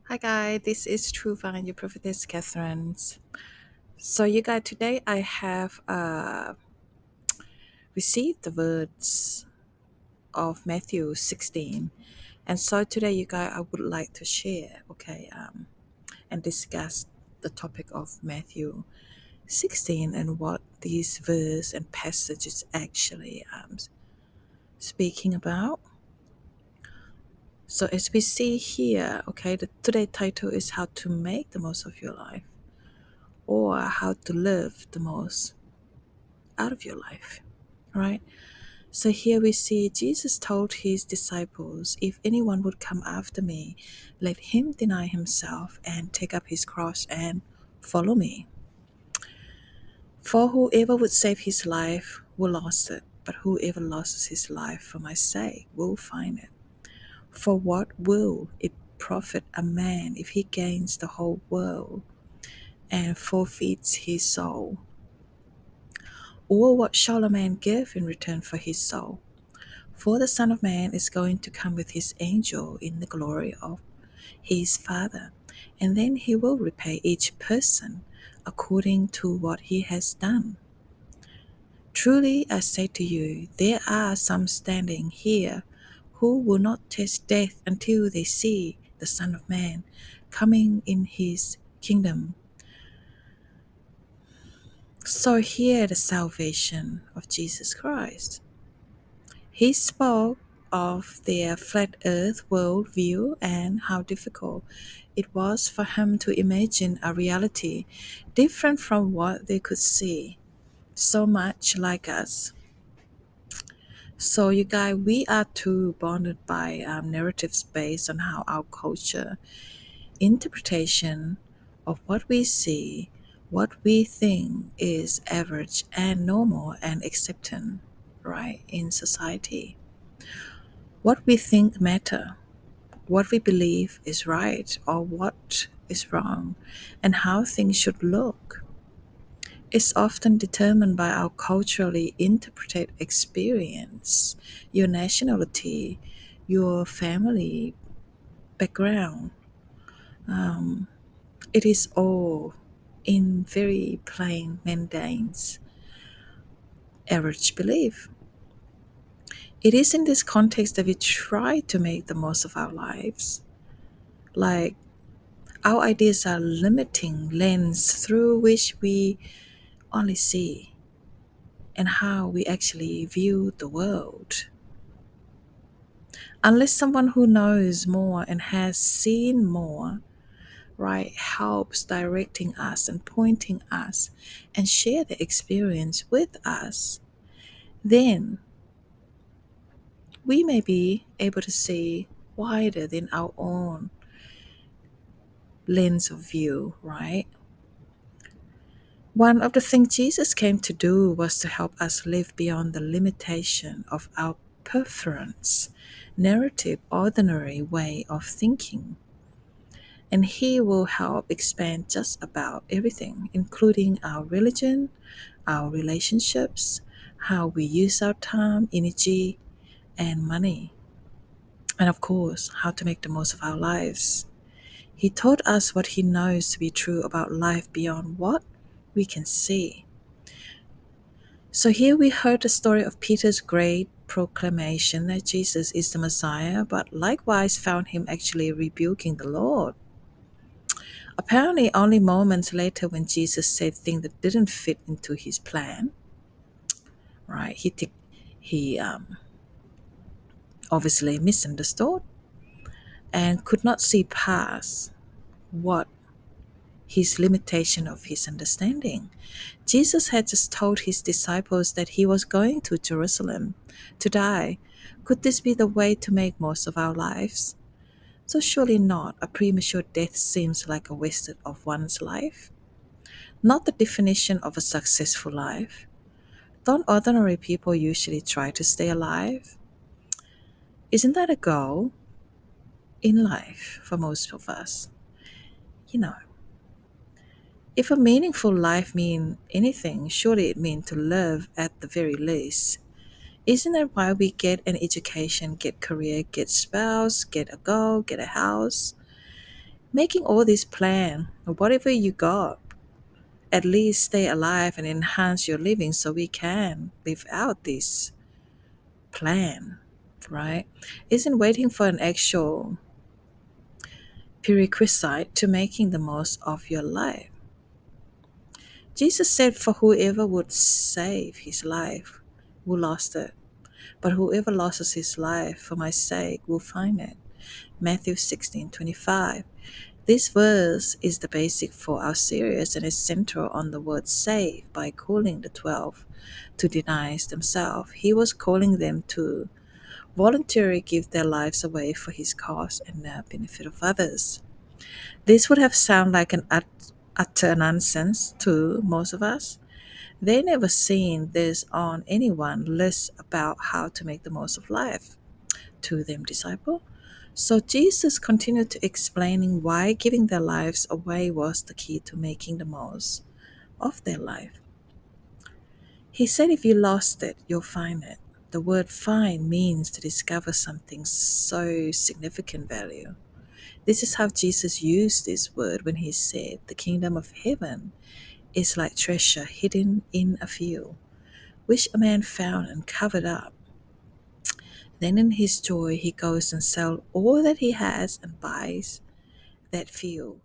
Hi guys, this is True Find Your Prophetess Catherine. So you guys, today I have received the words of Matthew 16, and so today you guys, I would like to share, and discuss the topic of Matthew 16 and what these verse and passages actually speaking about. So as we see here, the today title is how to make the most of your life, or how to live the most out of your life, right? So here we see Jesus told his disciples, if anyone would come after me, let him deny himself and take up his cross and follow me. For whoever would save his life will lose it, but whoever loses his life for my sake will find it. For what will it profit a man if he gains the whole world and forfeits his soul? Or what shall a man give in return for his soul? For the Son of Man is going to come with his angel in the glory of his Father, and then he will repay each person according to what he has done. Truly I say to you, there are some standing here who will not taste death until they see the Son of Man coming in his kingdom. So hear the salvation of Jesus Christ. He spoke of their flat earth world view and how difficult it was for him to imagine a reality different from what they could see, so much like us. So, you guys, we are too bonded by narratives based on how our culture interpretation of what we see, what we think is average and normal and accepted, right, in society. What we think matter, what we believe is right or what is wrong, and how things should look is often determined by our culturally interpreted experience, your nationality, your family background. It is all in very plain, mundane, average belief. It is in this context that we try to make the most of our lives. Like, our ideas are limiting lens through which we only see and how we actually view the world. Unless someone who knows more and has seen more, right, helps directing us and pointing us and share the experience with us, then we may be able to see wider than our own lens of view, right? One of the things Jesus came to do was to help us live beyond the limitation of our preference, narrative, ordinary way of thinking. And He will help expand just about everything, including our religion, our relationships, how we use our time, energy, and money. And of course, how to make the most of our lives. He taught us what He knows to be true about life beyond what we can see. So here we heard the story of Peter's great proclamation that Jesus is the Messiah, but likewise found him actually rebuking the Lord. Apparently, only moments later when Jesus said things that didn't fit into his plan, right? He obviously misunderstood and could not see past what his limitation of his understanding. Jesus had just told his disciples that he was going to Jerusalem to die. Could this be the way to make most of our lives? So surely not. A premature death seems like a waste of one's life. Not the definition of a successful life. Don't ordinary people usually try to stay alive? Isn't that a goal in life for most of us? You know, if a meaningful life means anything, surely it means to live at the very least. Isn't that why we get an education, get career, get spouse, get a goal, get a house? making all this plan, whatever you got, at least stay alive and enhance your living so we can live out this plan, right? Isn't waiting for an actual prerequisite to making the most of your life. Jesus said, "For whoever would save his life will lost it, but whoever loses his life for my sake will find it." Matthew 16:25. This verse is the basic for our series and is central on the word save by calling the 12 to deny themselves. He was calling them to voluntarily give their lives away for his cause and the benefit of others. This would have sounded like an utter nonsense to most of us. They never seen this on anyone list about how to make the most of life to them disciple. So Jesus continued to explaining why giving their lives away was the key to making the most of their life. He said if you lost it, you'll find it. The word find means to discover something so significant value. This is how Jesus used this word when he said the kingdom of heaven is like treasure hidden in a field, which a man found and covered up. Then in his joy he goes and sells all that he has and buys that field